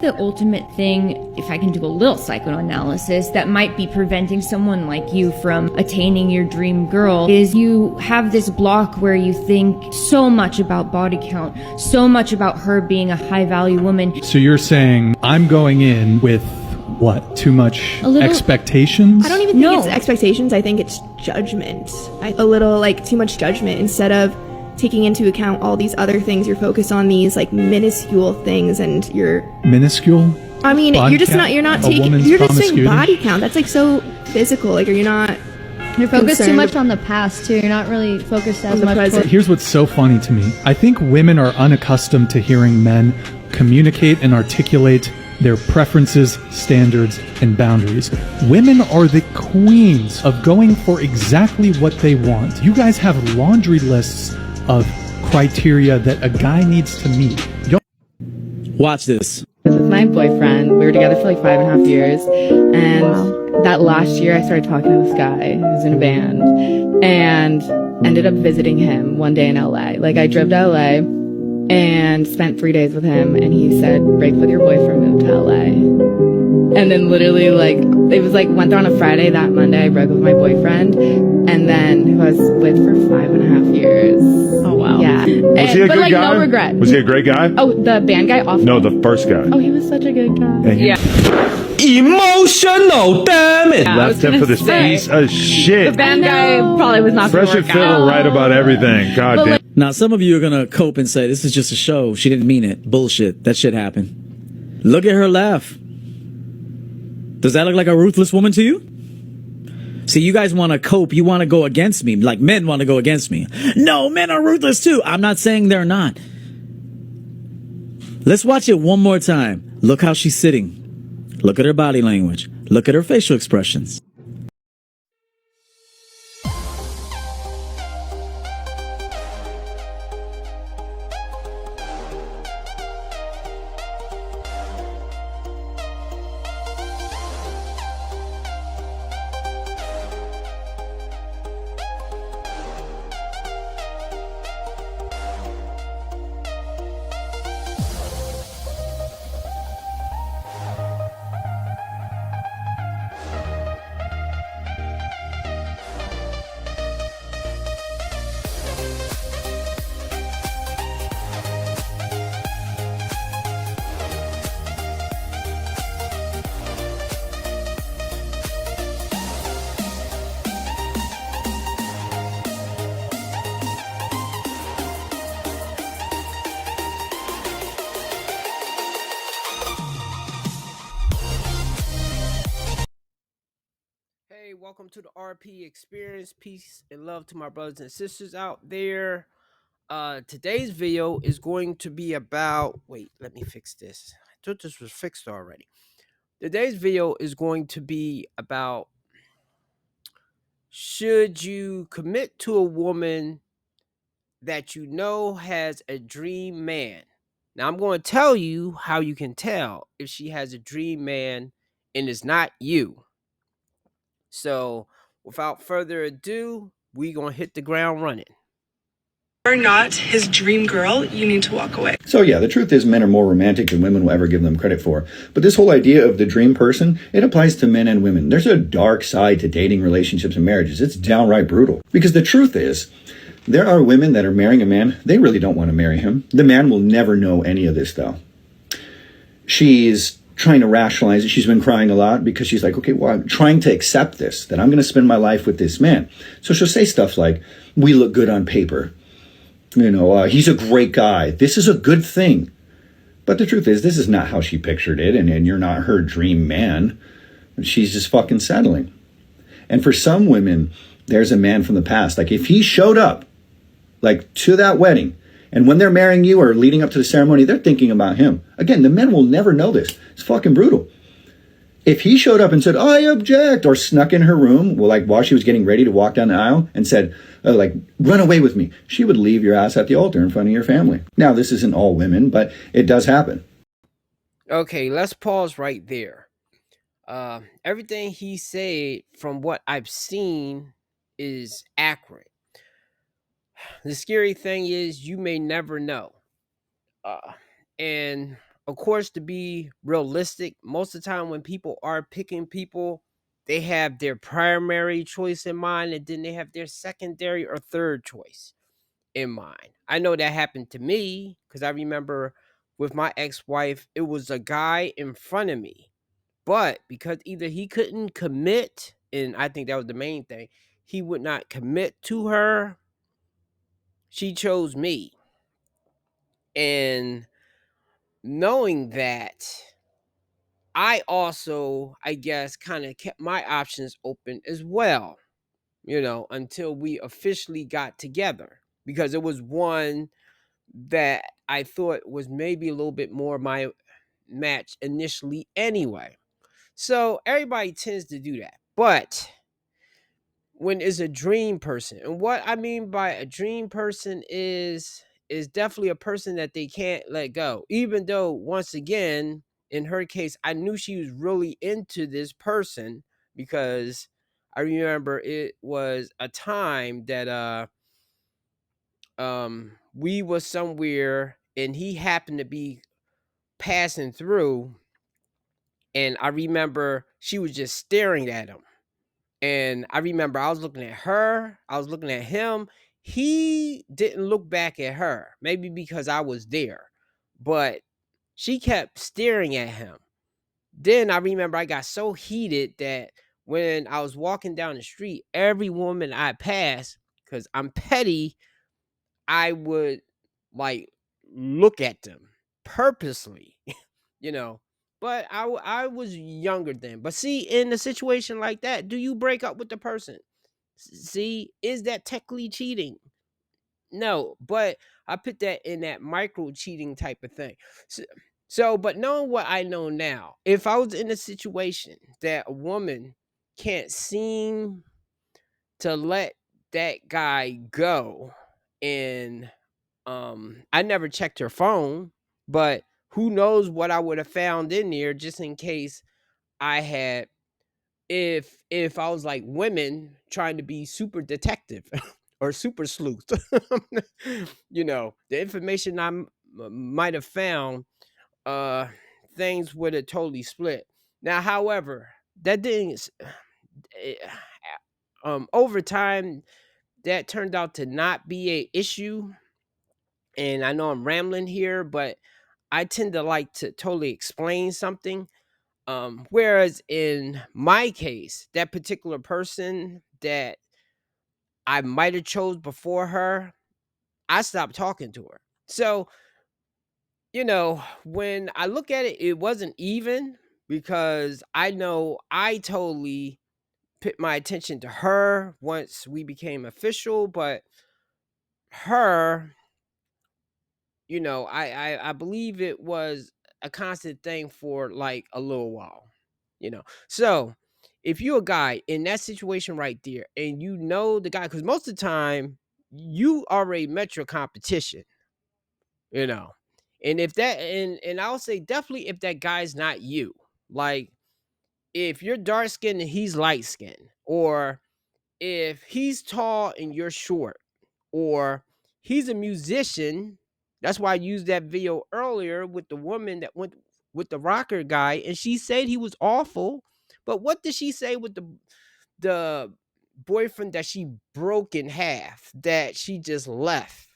The ultimate thing, if I can do a little psychoanalysis, that might be preventing someone like you from attaining your dream girl is you have this block where you think so much about body count, so much about her being a high value woman. So you're saying I'm going in with what? Too much expectations? I don't even think it's expectations. I think it's judgment. A little like too much judgment instead of taking into account all these other things. You're focused on these like minuscule things, and you're minuscule. I mean, body you're just count? you're not A taking. woman's You're just saying promiscuity? body count. That's like so physical. Like, you're not. You're focused too concerned much on the past too. You're not really focused as on the much. present. Here's what's so funny to me. I think women are unaccustomed to hearing men communicate and articulate their preferences, standards, and boundaries. Women are the queens of going for exactly what they want. You guys have laundry lists of criteria that a guy needs to meet. Watch this. This is my boyfriend. We were together for like 5.5 years. And that last year I started talking to this guy who's in a band and ended up visiting him one day in LA. Like, I drove to LA and spent 3 days with him, and he said, break with your boyfriend, move to LA. And then literally, like, it was like, went there on a Friday. That Monday I broke with my boyfriend, and then who I was with for 5.5 years. Oh wow. Yeah. Was he a but good like, guy? no regret. Was he a great guy? Oh, the band guy off. No, the first guy. Oh, he was such a good guy. And he Emotional, damn it. I was left him gonna for this say, piece of shit. The band guy probably was not Fresh gonna and work Fiddle out. right about everything. God But damn. like, Now, some of you are going to cope and say, this is just a show. She didn't mean it. Bullshit. That shit happened. Look at her laugh. Does that look like a ruthless woman to you? See, you guys want to cope. You want to go against me. Like men want to go against me. No, men are ruthless too. I'm not saying they're not. Let's watch it one more time. Look how she's sitting. Look at her body language. Look at her facial expressions. Hey, welcome to the RP Experience. Peace and love to my brothers and sisters out there. Today's video is going to be about, wait, let me fix this. I thought this was fixed already. Today's video is going to be about, should you commit to a woman that you know has a dream man? Now, I'm going to tell you how you can tell if she has a dream man and is not you. So, without further ado, we gonna hit the ground running. You're not his dream girl, you need to walk away. So yeah, the truth is men are more romantic than women will ever give them credit for. But this whole idea of the dream person, it applies to men and women. There's a dark side to dating, relationships, and marriages. It's downright brutal. Because the truth is, there are women that are marrying a man, they really don't want to marry him. The man will never know any of this though. She's trying to rationalize it. She's been crying a lot because she's like, okay, well, I'm trying to accept this, that I'm going to spend my life with this man. So she'll say stuff like, we look good on paper. You know, he's a great guy. This is a good thing. But the truth is, this is not how she pictured it, and you're not her dream man. She's just fucking settling. And for some women, there's a man from the past. Like, if he showed up, like, to that wedding, and when they're marrying you or leading up to the ceremony, they're thinking about him. Again, the men will never know this. It's fucking brutal. If he showed up and said, I object, or snuck in her room, well, like while she was getting ready to walk down the aisle and said, like, run away with me, she would leave your ass at the altar in front of your family. Now, this isn't all women, but it does happen. Okay, let's pause right there. Everything he said, from what I've seen, is accurate. The scary thing is you may never know. And of course, to be realistic, most of the time when people are picking people, they have their primary choice in mind, and then they have their secondary or third choice in mind. I know that happened to me because I remember with my ex-wife, it was a guy in front of me. But because either he couldn't commit, and I think that was the main thing, he would not commit to her, she chose me. And knowing that, I also, I guess, kind of kept my options open as well, until we officially got together. Because it was one that I thought was maybe a little bit more my match initially anyway. So everybody tends to do that. But when it's a dream person, and what I mean by a dream person is definitely a person that they can't let go. Even though, once again, in her case, I knew she was really into this person because I remember it was a time that we was somewhere and he happened to be passing through, and I remember she was just staring at him. And I remember I was looking at her, I was looking at him. He didn't look back at her, maybe because I was there, but she kept staring at him. Then I remember I got so heated that when I was walking down the street, every woman I passed, because I'm petty, I would like look at them purposely, But I was younger then. But see, in a situation like that, do you break up with the person? See, is that technically cheating? No, but I put that in that micro cheating type of thing. But knowing what I know now, if I was in a situation that a woman can't seem to let that guy go, and I never checked her phone, but who knows what I would have found in there, just in case I had, if I was like women trying to be super detective or super sleuth, the information I might have found, things would have totally split. Now, however, that didn't, over time, that turned out to not be a issue. And I know I'm rambling here, but I tend to like to totally explain something. Whereas in my case, that particular person that I might have chose before her, I stopped talking to her. So, when I look at it, it wasn't even, because I know I totally put my attention to her once we became official, but her, I believe it was a constant thing for like a little while, So if you're a guy in that situation right there, and the guy, because most of the time you already met your competition, and if that, and I'll say definitely if that guy's not you, like if you're dark skinned and he's light skinned, or if he's tall and you're short, or he's a musician. That's why I used that video earlier with the woman that went with the rocker guy, and she said he was awful. But what did she say with the boyfriend that she broke in half, that she just left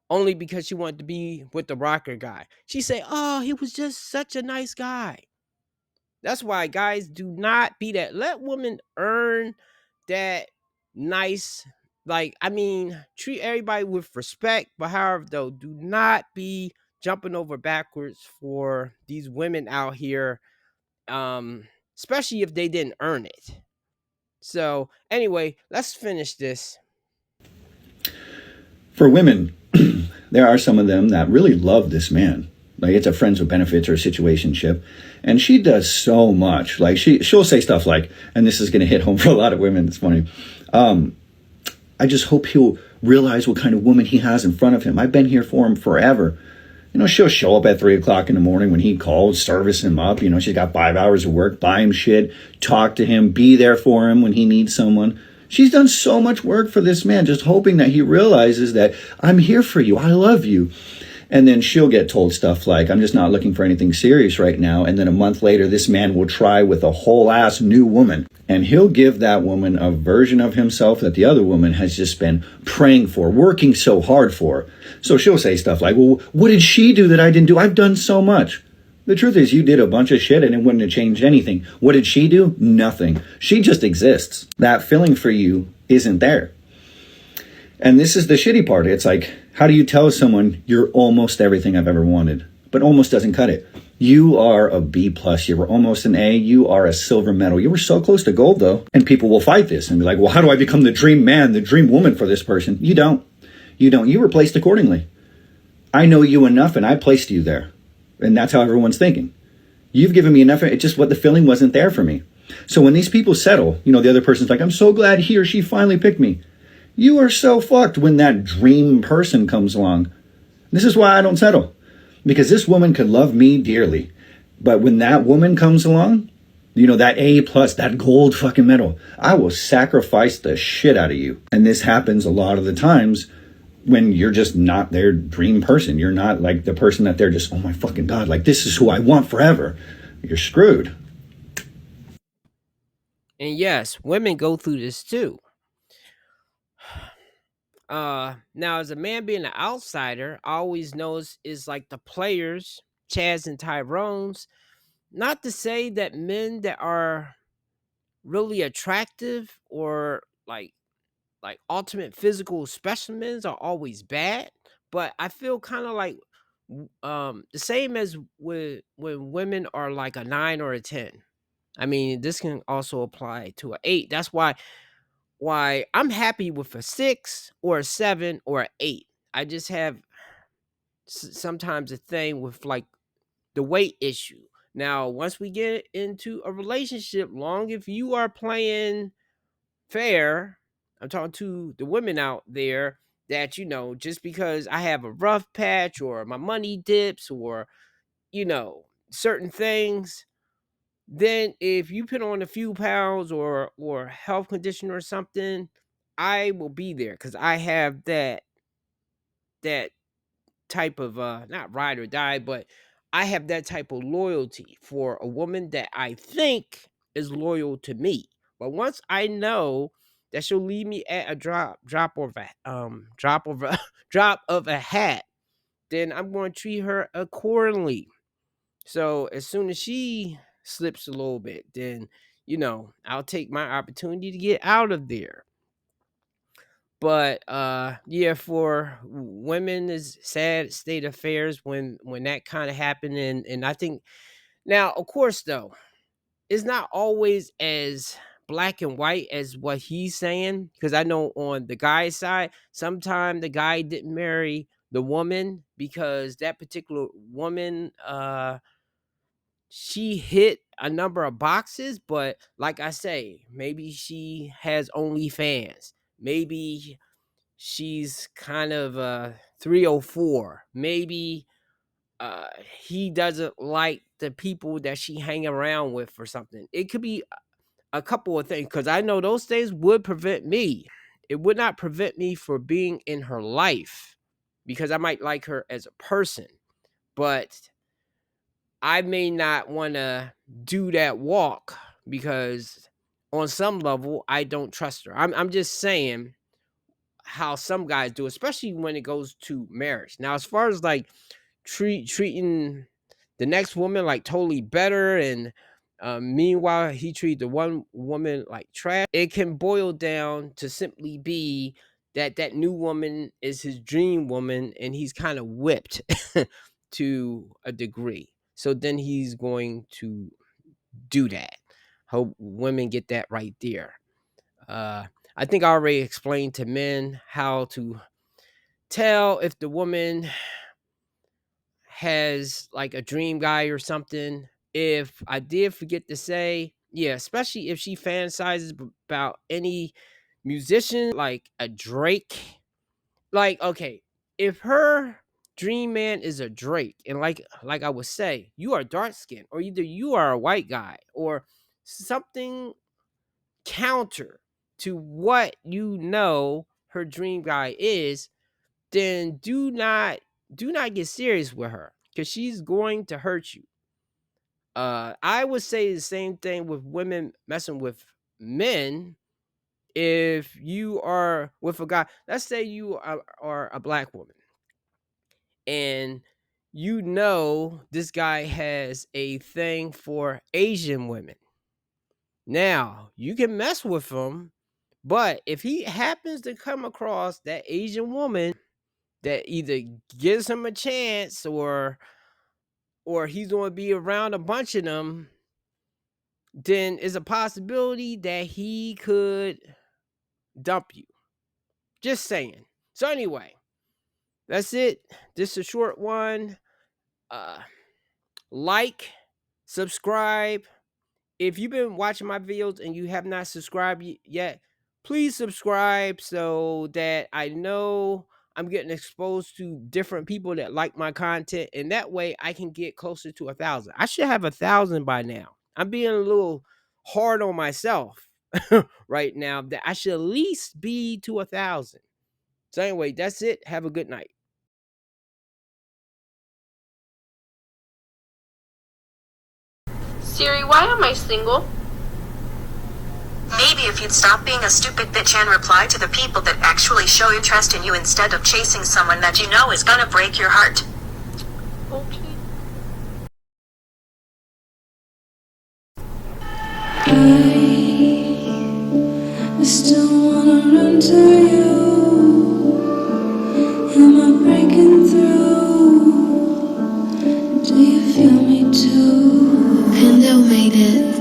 only because she wanted to be with the rocker guy? She said, "Oh, he was just such a nice guy." That's why, guys, do not be that. Let women earn that nice, treat everybody with respect. But however, though, do not be jumping over backwards for these women out here, especially if they didn't earn it. So anyway, let's finish this. For women, there are some of them that really love this man. Like, it's a friends with benefits or a situationship. And she does so much. Like, she'll say stuff like, and this is going to hit home for a lot of women, it's funny. I just hope he'll realize what kind of woman he has in front of him. I've been here for him forever. She'll show up at 3 o'clock in the morning when he calls, service him up. She's got 5 hours of work, buy him shit, talk to him, be there for him when he needs someone. She's done so much work for this man, just hoping that he realizes that I'm here for you. I love you. And then she'll get told stuff like, I'm just not looking for anything serious right now. And then a month later, this man will try with a whole ass new woman. And he'll give that woman a version of himself that the other woman has just been praying for, working so hard for. So she'll say stuff like, well, what did she do that I didn't do? I've done so much. The truth is, you did a bunch of shit and it wouldn't have changed anything. What did she do? Nothing. She just exists. That feeling for you isn't there. And this is the shitty part. It's like, how do you tell someone you're almost everything I've ever wanted? But almost doesn't cut it. You are a B+. You were almost an A. You are a silver medal. You were so close to gold, though. And people will fight this and be like, well, how do I become the dream man, the dream woman for this person? You don't. You don't. You were placed accordingly. I know you enough and I placed you there. And that's how everyone's thinking. You've given me enough. It's just what the feeling wasn't there for me. So when these people settle, you know, the other person's like, I'm so glad he or she finally picked me. You are so fucked when that dream person comes along. This is why I don't settle. Because this woman could love me dearly. But when that woman comes along, you know, that A+, that gold fucking medal, I will sacrifice the shit out of you. And this happens a lot of the times when you're just not their dream person. You're not like the person that they're just, oh my fucking God, like this is who I want forever. You're screwed. And yes, women go through this too. Now as a man being an outsider, I always knows is like the players, Chaz and Tyrone's. Not to say that men that are really attractive or like ultimate physical specimens are always bad, but I feel kind of like the same as when women are like a 9 or a 10. I mean, this can also apply to an 8. That's why I'm happy with a 6 or a 7 or an 8. I just have sometimes a thing with like the weight issue. Now, once we get into a relationship, long if you are playing fair, I'm talking to the women out there that, you know, just because I have a rough patch or my money dips or, you know, certain things, then if you put on a few pounds or health condition or something, I will be there because I have that type of not ride or die, but I have that type of loyalty for a woman that I think is loyal to me. But once I know that she'll leave me at a drop of a drop of a hat, then I'm going to treat her accordingly. So as soon as she slips a little bit, then, you know, I'll take my opportunity to get out of there. But yeah, for women is sad state of affairs when that kind of happened. And I think now, of course, though, it's not always as black and white as what he's saying, because I know on the guy's side, sometimes the guy didn't marry the woman because that particular woman she hit a number of boxes, but like I say, maybe she has OnlyFans, maybe she's kind of 304, maybe he doesn't like the people that she hang around with or something. It could be a couple of things, because I know those things would prevent me. It would not prevent me from being in her life because I might like her as a person, but I may not want to do that walk because on some level I don't trust her. I'm just saying how some guys do, especially when it goes to marriage. Now, as far as like treating the next woman like totally better, and meanwhile he treat the one woman like trash, it can boil down to simply be that new woman is his dream woman, and he's kind of whipped to a degree. So then he's going to do that. Hope women get that right there. I think I already explained to men how to tell if the woman has like a dream guy or something. If I did forget to say, yeah, especially if she fantasizes about any musician like a Drake. Like, okay, if her dream man is a Drake, and like I would say, you are dark skinned, or either you are a white guy, or something counter to what you know her dream guy is, then do not do not get serious with her because she's going to hurt you. I would say the same thing with women messing with men. If you are with a guy, let's say you are a black woman and you know this guy has a thing for Asian women. Now, you can mess with him, but if he happens to come across that Asian woman that either gives him a chance or he's going to be around a bunch of them, then it's a possibility that he could dump you. Just saying. So anyway, that's it. This is a short one. Like, subscribe. If you've been watching my videos and you have not subscribed yet, please subscribe so that I know I'm getting exposed to different people that like my content, and that way I can get closer to 1,000. I should have 1,000 by now. I'm being a little hard on myself right now that I should at least be to 1,000. So anyway, that's it. Have a good night. Siri, why am I single? Maybe if you'd stop being a stupid bitch and reply to the people that actually show interest in you instead of chasing someone that you know is gonna break your heart. Okay. I still wanna run to you. Am I breaking through? Do you feel me too? Kindle made it.